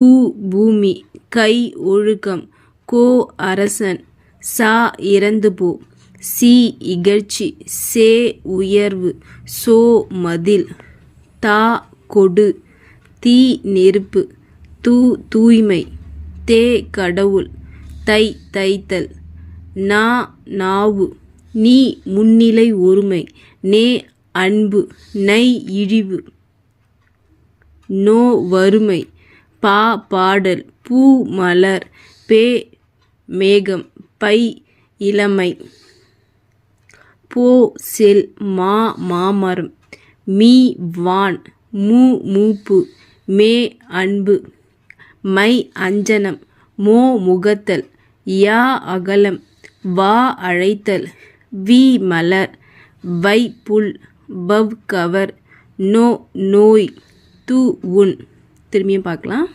பூ பூமி, கை ஒழுக்கம், கோ அரசன், சா இறந்து போ, சி இகழ்ச்சி, சே உயர்வு, சோ மதில், தா கொடு, தீ நெருப்பு, தூ தூய்மை, தே கடவுள், தை தைத்தல், நா நாவு, நீ முன்னிலை ஒருமை, நே அன்பு, நை இழிவு, நோ வறுமை, பா பாடல், பூ மலர், பே மேகம், பை இளமை, போ செல், மா மாமரம், மீ வான், மூ மூப்பு, மே அன்பு, மை அஞ்சனம், மோ முகத்தல், யா அகலம், வா அழைத்தல், வி மலர், வை புல், பவ் கவர், நோ நோய், து உன். திரும்பியும் பார்க்கலாம்.